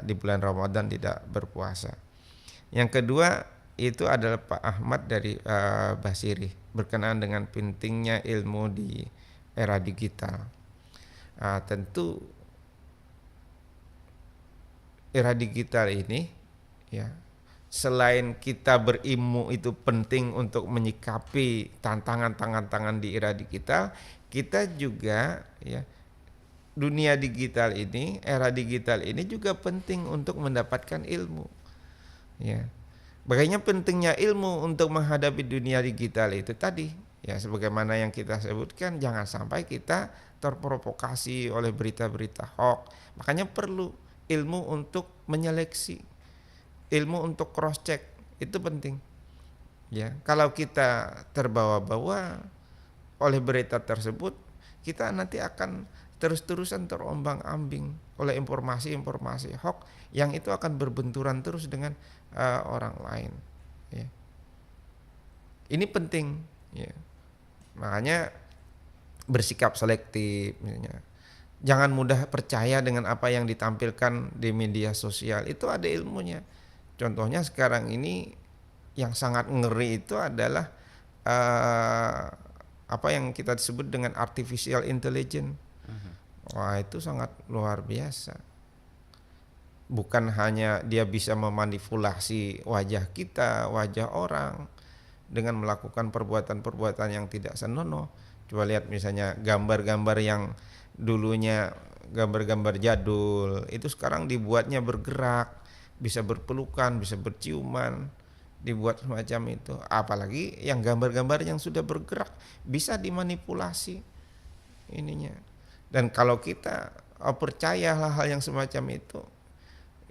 di bulan Ramadan tidak berpuasa. Yang kedua itu adalah Pak Ahmad dari Basiri, berkenaan dengan pentingnya ilmu di era digital. Tentu era digital ini, ya, selain kita berilmu itu penting untuk menyikapi tantangan di era digital, kita juga, ya, dunia digital ini, era digital ini juga penting untuk mendapatkan ilmu, ya. Bagaimana pentingnya ilmu untuk menghadapi dunia digital itu tadi, ya, sebagaimana yang kita sebutkan, jangan sampai kita terprovokasi oleh berita-berita hoax. Makanya perlu ilmu untuk menyeleksi, ilmu untuk cross check, itu penting, ya. Kalau kita terbawa-bawa oleh berita tersebut, kita nanti akan terus-terusan terombang-ambing oleh informasi-informasi hoax yang itu akan berbenturan terus dengan orang lain, ya. Ini penting, ya. Makanya bersikap selektif, misalnya. Jangan mudah percaya dengan apa yang ditampilkan di media sosial, itu ada ilmunya. Contohnya sekarang ini yang sangat ngeri itu adalah apa yang kita sebut dengan artificial intelligence. Wah, itu sangat luar biasa. Bukan hanya dia bisa memanipulasi wajah kita, wajah orang, dengan melakukan perbuatan-perbuatan yang tidak senonoh. Coba lihat misalnya gambar-gambar yang dulunya gambar-gambar jadul, itu sekarang dibuatnya bergerak, bisa berpelukan, bisa berciuman, dibuat semacam itu. Apalagi yang gambar-gambar yang sudah bergerak bisa dimanipulasi ininya. Dan kalau kita percaya hal-hal yang semacam itu,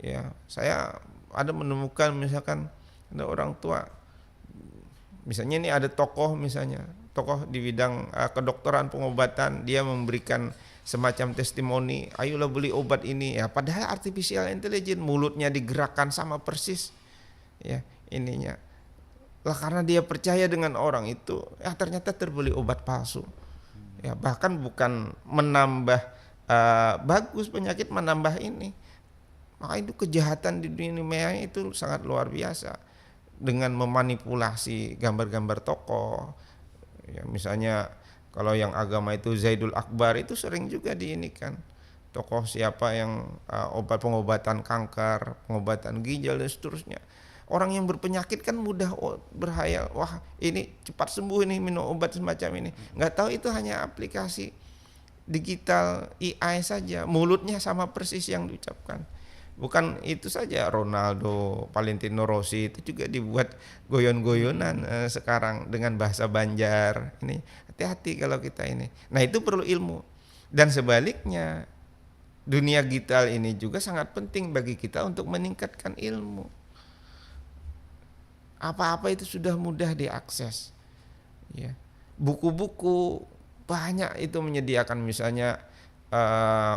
ya, saya ada menemukan misalkan ada orang tua, misalnya ini ada tokoh di bidang kedokteran pengobatan, dia memberikan semacam testimoni, ayolah beli obat ini, ya, padahal artificial intelligence mulutnya digerakkan sama persis, ya, ininya lah, karena dia percaya dengan orang itu, ya ternyata terbeli obat palsu, ya, bahkan bukan menambah bagus penyakit, menambah ini. Maka itu kejahatan di dunia itu sangat luar biasa, dengan memanipulasi gambar-gambar tokoh, ya, misalnya kalau yang agama itu Zaidul Akbar itu sering juga diinikan tokoh siapa yang obat pengobatan kanker, pengobatan ginjal dan seterusnya. Orang yang berpenyakit kan mudah berhayal, wah ini cepat sembuh ini minum obat semacam ini. Nggak tahu itu hanya aplikasi digital AI saja, mulutnya sama persis yang diucapkan. Bukan itu saja, Ronaldo, Valentino Rossi itu juga dibuat goyon-goyonan sekarang dengan bahasa Banjar. Ini hati-hati kalau kita ini. Nah, itu perlu ilmu. Dan sebaliknya, dunia digital ini juga sangat penting bagi kita untuk meningkatkan ilmu. Apa-apa itu sudah mudah diakses, ya. Buku-buku banyak itu menyediakan, misalnya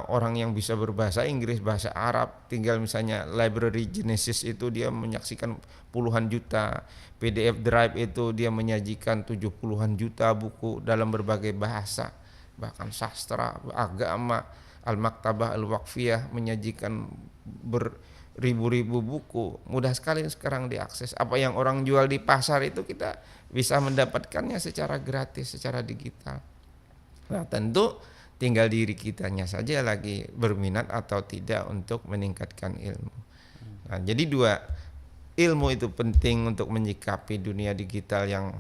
orang yang bisa berbahasa Inggris, bahasa Arab, tinggal misalnya library Genesis itu dia menyaksikan puluhan juta, PDF Drive itu dia menyajikan 70-an juta buku dalam berbagai bahasa, bahkan sastra, agama, Al-Maktabah Al-Waqfiyah menyajikan beribu-ribu buku, mudah sekali sekarang diakses. Apa yang orang jual di pasar itu kita bisa mendapatkannya secara gratis, secara digital. Nah tentu tinggal diri kitanya saja lagi berminat atau tidak untuk meningkatkan ilmu. Nah, jadi 2, ilmu itu penting untuk menyikapi dunia digital yang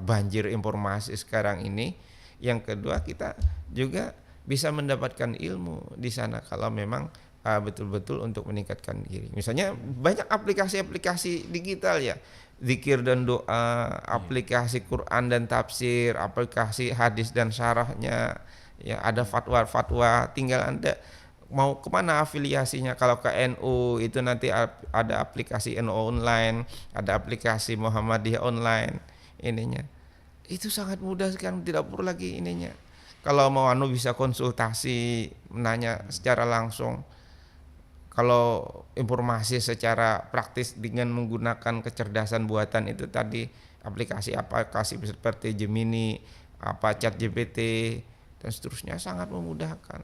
banjir informasi sekarang ini. Yang kedua, kita juga bisa mendapatkan ilmu di sana kalau memang betul-betul untuk meningkatkan diri. Misalnya banyak aplikasi-aplikasi digital ya, zikir dan doa, aplikasi Quran dan tafsir, aplikasi hadis dan syarahnya. Ya, ada fatwa-fatwa, tinggal Anda mau kemana afiliasinya. Kalau ke NU itu nanti ada aplikasi NU online, ada aplikasi Muhammadiyah online ininya. Itu sangat mudah sekarang, tidak perlu lagi ininya. Kalau mau bisa konsultasi, menanya secara langsung. Kalau informasi secara praktis dengan menggunakan kecerdasan buatan itu tadi, aplikasi seperti Gemini, ChatGPT dan seterusnya sangat memudahkan.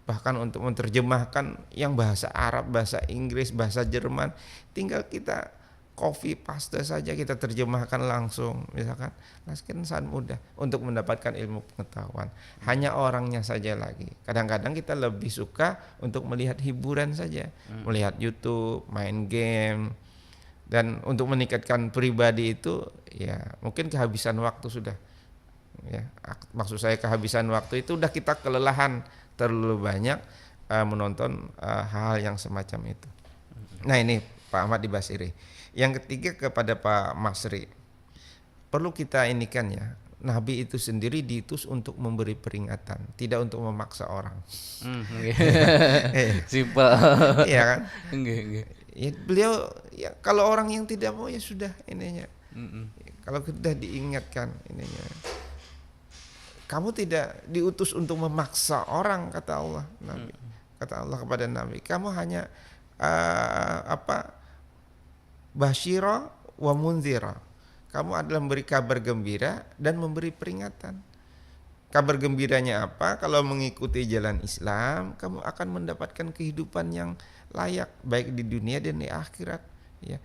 Bahkan untuk menerjemahkan yang bahasa Arab, bahasa Inggris, bahasa Jerman, tinggal kita copy paste saja, kita terjemahkan langsung misalkan. Nah, sekarang sangat mudah untuk mendapatkan ilmu pengetahuan. Hanya orangnya saja lagi. Kadang-kadang kita lebih suka untuk melihat hiburan saja, melihat YouTube, main game. Dan untuk meningkatkan pribadi itu ya mungkin kehabisan waktu sudah. Ya, maksud saya kehabisan waktu itu udah kita kelelahan terlalu banyak menonton hal-hal yang semacam itu. Nah ini Pak Ahmad Dibasiri. Yang ketiga kepada Pak Masri, perlu kita inikan ya, Nabi itu sendiri diutus untuk memberi peringatan, tidak untuk memaksa orang. Simpel. Iya kan? Enggak. Ya, beliau ya kalau orang yang tidak mau ya sudah ininya. Kalau sudah diingatkan ininya. Kamu tidak diutus untuk memaksa orang, kata Allah Nabi. Kata Allah kepada Nabi, kamu hanya basyira wa munzira. Kamu adalah memberi kabar gembira dan memberi peringatan. Kabar gembiranya apa? Kalau mengikuti jalan Islam, kamu akan mendapatkan kehidupan yang layak baik di dunia dan di akhirat, ya.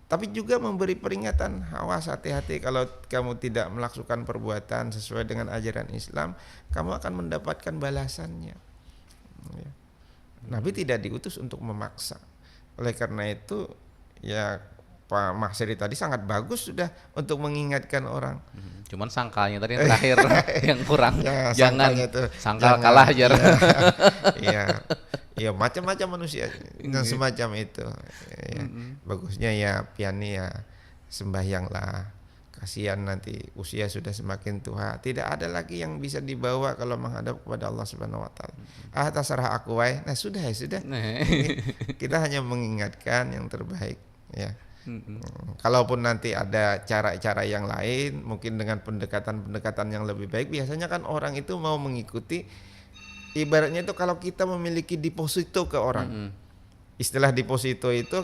Tapi juga memberi peringatan, awas hati-hati kalau kamu tidak melakukan perbuatan sesuai dengan ajaran Islam, kamu akan mendapatkan balasannya. Ya. Nabi tidak diutus untuk memaksa. Oleh karena itu, ya Pak Mahsiri tadi sangat bagus sudah untuk mengingatkan orang. Cuman sangkalnya tadi yang terakhir yang kurang. Ya, sangkal kalah aja. Iya, macam-macam manusia dan semacam itu. Ya, bagusnya ya piani ya sembahyanglah. Kasihan nanti usia sudah semakin tua, tidak ada lagi yang bisa dibawa kalau menghadap kepada Allah Subhanahu wa taala. Terserah aku wae. Nah, sudah. Kita hanya mengingatkan yang terbaik, ya. Kalaupun nanti ada cara-cara yang lain, mungkin dengan pendekatan-pendekatan yang lebih baik, biasanya kan orang itu mau mengikuti. Ibaratnya itu kalau kita memiliki deposito ke orang, istilah deposito itu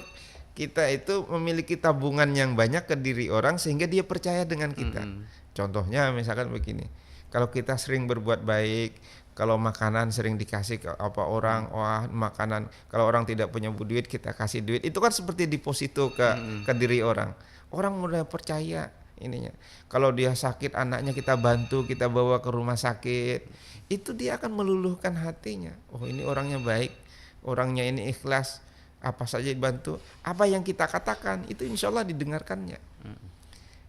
kita itu memiliki tabungan yang banyak ke diri orang sehingga dia percaya dengan kita. Contohnya misalkan begini, kalau kita sering berbuat baik, kalau makanan sering dikasih ke orang, makanan kalau orang tidak punya duit kita kasih duit, itu kan seperti deposito ke diri orang. Orang mudah percaya ininya. Kalau dia sakit anaknya kita bantu, kita bawa ke rumah sakit. Itu dia akan meluluhkan hatinya. Oh, ini orangnya baik, orangnya ini ikhlas, apa saja dibantu. Apa yang kita katakan itu insya Allah didengarkannya.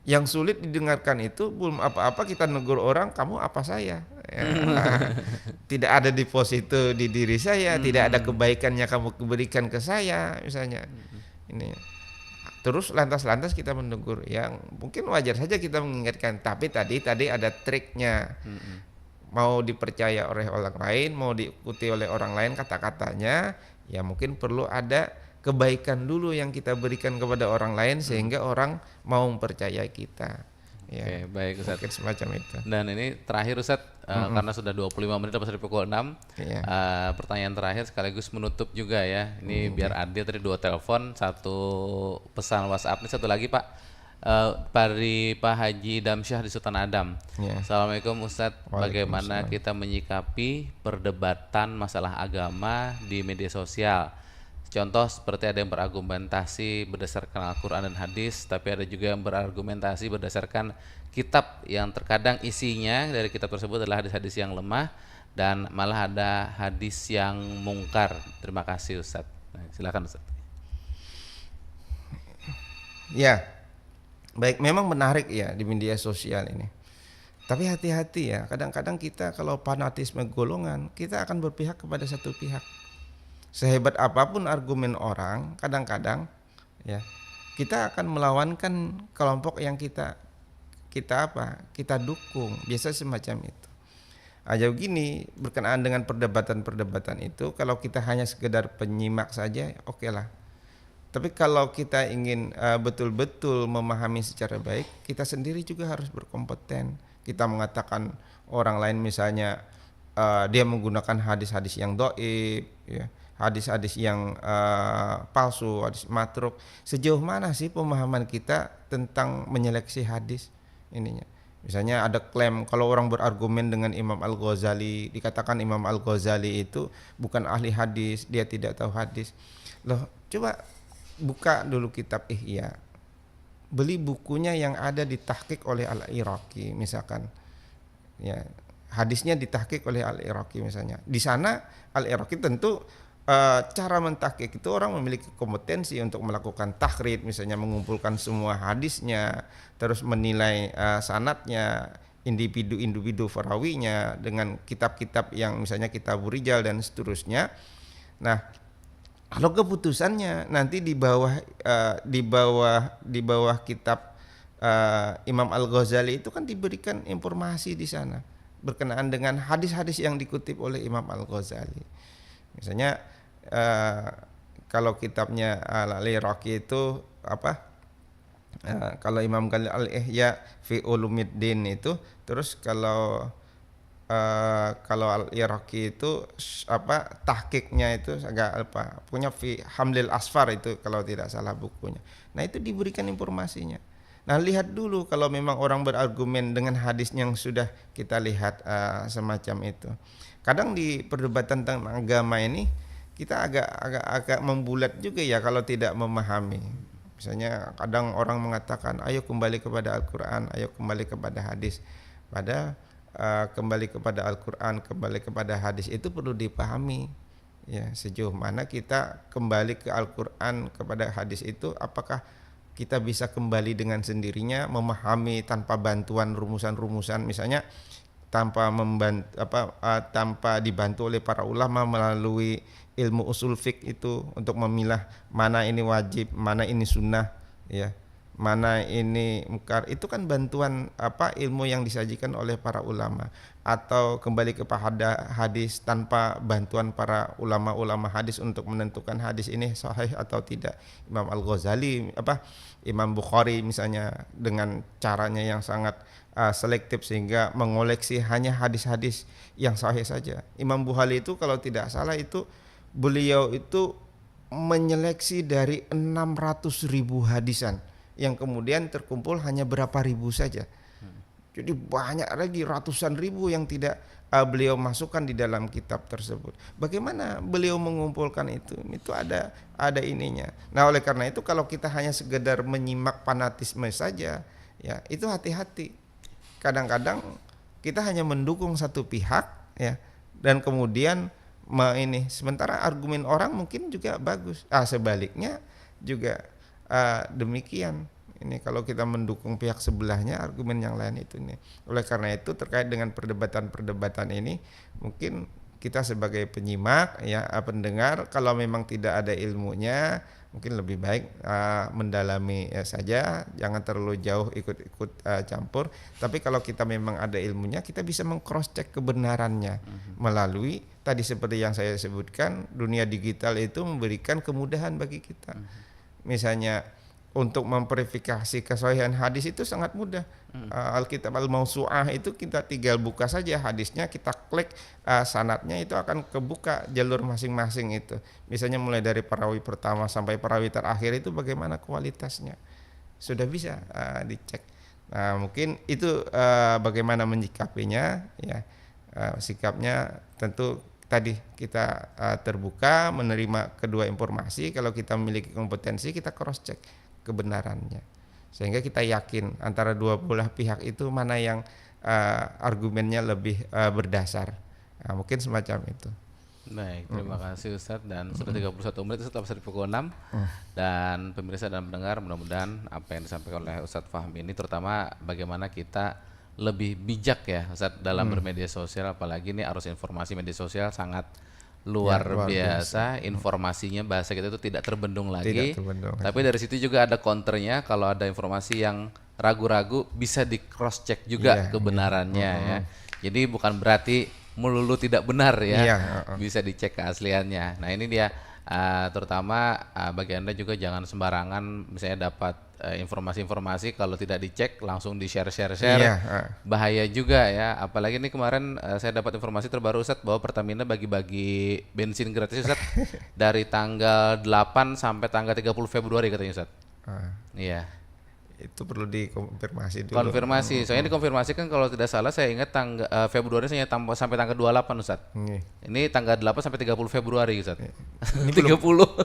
Yang sulit didengarkan itu belum apa-apa kita negur orang, kamu apa saya? Ya, tidak ada deposito di diri saya, tidak ada kebaikannya kamu berikan ke saya misalnya. Ini. Terus lantas kita menegur, yang mungkin wajar saja kita mengingatkan, tapi tadi ada triknya. Mau dipercaya oleh orang lain, mau diikuti oleh orang lain kata-katanya, ya mungkin perlu ada kebaikan dulu yang kita berikan kepada orang lain sehingga orang mau mempercayai kita. Ya, Oke, baik Ustaz. mungkin semacam itu. Dan ini terakhir Ustaz, karena sudah 25 menit lepas dari pukul 6. Iya. Pertanyaan terakhir sekaligus menutup juga ya. Ini biar adil, tadi 2 telepon, 1 pesan WhatsApp. Ini 1 lagi Pak. Dari Pak Haji Damsyah di Sultan Adam. Iya. Assalamualaikum Ustadz, bagaimana Waalaikumsalam. kita menyikapi perdebatan masalah agama di media sosial? Contoh seperti ada yang berargumentasi berdasarkan Al-Quran dan hadis, tapi ada juga yang berargumentasi berdasarkan kitab yang terkadang isinya dari kitab tersebut adalah hadis-hadis yang lemah dan malah ada hadis yang mungkar. Terima kasih Ustadz. Nah, silakan Ustadz. Ya, baik, memang menarik ya di media sosial ini. Tapi hati-hati ya, kadang-kadang kita kalau fanatisme golongan, kita akan berpihak kepada satu pihak. Sehebat apapun argumen orang, kadang-kadang ya kita akan melawankan kelompok yang kita dukung. Biasa semacam itu. Jauh gini berkenaan dengan perdebatan-perdebatan itu, kalau kita hanya sekedar penyimak saja, oke lah. Tapi kalau kita ingin betul-betul memahami secara baik, kita sendiri juga harus berkompeten. Kita mengatakan orang lain misalnya dia menggunakan hadis-hadis yang dhaif, ya, hadis-hadis yang palsu, hadis matruk. Sejauh mana sih pemahaman kita tentang menyeleksi hadis ininya? Misalnya ada klaim kalau orang berargumen dengan Imam Al-Ghazali, dikatakan Imam Al-Ghazali itu bukan ahli hadis, dia tidak tahu hadis. Loh, coba buka dulu kitab Ihya. Beli bukunya yang ada ditahqiq oleh Al-Iraqi misalkan. Ya, hadisnya ditahqiq oleh Al-Iraqi misalnya. Di sana Al-Iraqi tentu cara mentahqiq itu orang memiliki kompetensi untuk melakukan tahrid, misalnya mengumpulkan semua hadisnya, terus menilai sanadnya, individu-individu perawinya dengan kitab-kitab yang misalnya kitab Rijal dan seterusnya. Nah, kalau keputusannya nanti di bawah kitab Imam Al-Ghazali itu kan diberikan informasi di sana berkenaan dengan hadis-hadis yang dikutip oleh Imam Al-Ghazali. Misalnya kalau kitabnya Al-Iraqi itu kalau Imam Ghazali Al-Ihya fi Ulumiddin itu, terus kalau Al-Iraqi itu tahqiqnya itu agak punya fi Hamlil Asfar itu kalau tidak salah bukunya. Nah, itu diberikan informasinya. Nah, lihat dulu kalau memang orang berargumen dengan hadis yang sudah kita lihat semacam itu. Kadang di perdebatan tentang agama ini kita agak membulat juga ya kalau tidak memahami. Misalnya kadang orang mengatakan ayo kembali kepada Al-Quran, ayo kembali kepada hadis. Padahal kembali kepada Al-Quran, kembali kepada hadis itu perlu dipahami. Ya, sejauh mana kita kembali ke Al-Quran, kepada hadis itu, apakah kita bisa kembali dengan sendirinya memahami tanpa bantuan rumusan-rumusan, misalnya tanpa dibantu oleh para ulama melalui ilmu usul fiqh itu untuk memilah mana ini wajib, mana ini sunnah, ya, mana ini mungkar. Itu kan bantuan ilmu yang disajikan oleh para ulama. Atau kembali kepada hadis tanpa bantuan para ulama-ulama hadis untuk menentukan hadis ini sahih atau tidak. Imam Al-Ghazali, Imam Bukhari misalnya dengan caranya yang sangat selektif sehingga mengoleksi hanya hadis-hadis yang sahih saja. Imam Bukhari itu kalau tidak salah itu beliau itu menyeleksi dari 600.000 hadisan yang kemudian terkumpul hanya berapa ribu saja. Jadi banyak lagi ratusan ribu yang tidak beliau masukkan di dalam kitab tersebut. Bagaimana beliau mengumpulkan itu? Itu ada ininya. Nah, oleh karena itu kalau kita hanya sekedar menyimak fanatisme saja, ya itu hati-hati. Kadang-kadang kita hanya mendukung satu pihak, ya, dan kemudian sementara argumen orang mungkin juga bagus. Sebaliknya juga demikian. Ini kalau kita mendukung pihak sebelahnya, argumen yang lain itu nih. Oleh karena itu terkait dengan perdebatan-perdebatan ini, mungkin kita sebagai penyimak, ya, pendengar, kalau memang tidak ada ilmunya, mungkin lebih baik mendalami saja, jangan terlalu jauh ikut campur. Tapi kalau kita memang ada ilmunya, kita bisa meng-cross check kebenarannya melalui tadi seperti yang saya sebutkan, dunia digital itu memberikan kemudahan bagi kita. Misalnya untuk memverifikasi kesahihan hadis itu sangat mudah. Alkitab Al-Mawsu'ah itu kita tinggal buka saja hadisnya, kita klik sanadnya, itu akan kebuka jalur masing-masing itu. Misalnya mulai dari perawi pertama sampai perawi terakhir itu bagaimana kualitasnya. Sudah bisa dicek. Nah, mungkin itu bagaimana menyikapinya ya. Sikapnya tentu tadi kita terbuka menerima kedua informasi. Kalau kita memiliki kompetensi, kita cross check kebenarannya, sehingga kita yakin antara dua belah pihak itu mana yang argumennya lebih berdasar. Nah, mungkin semacam itu. Baik, terima kasih Ustadz, dan sudah 31 menit setelah di pukul 6 dan pemirsa dan pendengar, mudah-mudahan apa yang disampaikan oleh Ustadz Fahmi ini terutama bagaimana kita lebih bijak ya Ustadz dalam bermedia sosial, apalagi ini arus informasi media sosial sangat luar biasa. Informasinya bahasa kita itu tidak terbendung lagi. Tapi dari situ juga ada counternya, kalau ada informasi yang ragu-ragu bisa di cross check juga kebenarannya ya. Jadi bukan berarti melulu tidak benar ya, bisa dicek keasliannya. Nah ini dia terutama bagi Anda juga jangan sembarangan misalnya dapat informasi-informasi kalau tidak dicek langsung di share, bahaya juga ya. Apalagi ini kemarin saya dapat informasi terbaru Ustadz bahwa Pertamina bagi-bagi bensin gratis Ustadz dari tanggal 8 sampai tanggal 30 Februari katanya Ustadz. Iya. Itu perlu dikonfirmasi dulu. Konfirmasi. Soalnya dikonfirmasi kan kalau tidak salah saya ingat tanggal Februari saya sampai tanggal 28 Ustadz. Ini tanggal 8 sampai 30 Februari Ustadz. Ini 30.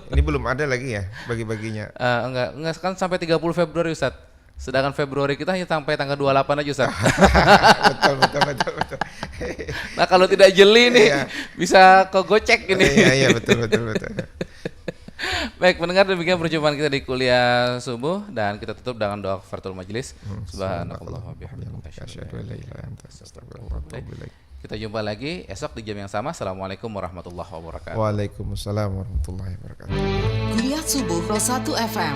Ini belum ada lagi ya bagi-baginya. Enggak kan sampai 30 Februari Ustadz. Sedangkan Februari kita hanya sampai tanggal 28 aja Ustadz. betul. Nah kalau tidak jeli nih bisa kok gocek ini. Iya betul. Baik, pendengar, demikian perjumpaan kita di kuliah subuh dan kita tutup dengan doa kafaratul majelis. Subhanallah wa bihamdihi asyhadu an la ilaha illa anta astaghfiruka wa atubu ilaik. Kita jumpa lagi esok di jam yang sama. Assalamualaikum warahmatullahi wabarakatuh. Waalaikumsalam warahmatullahi wabarakatuh. Kuliah subuh Pro 1 FM.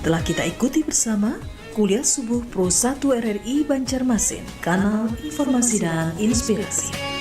Telah kita ikuti bersama Kuliah Subuh Pro 1 RRI Banjarmasin, kanal informasi dan inspirasi.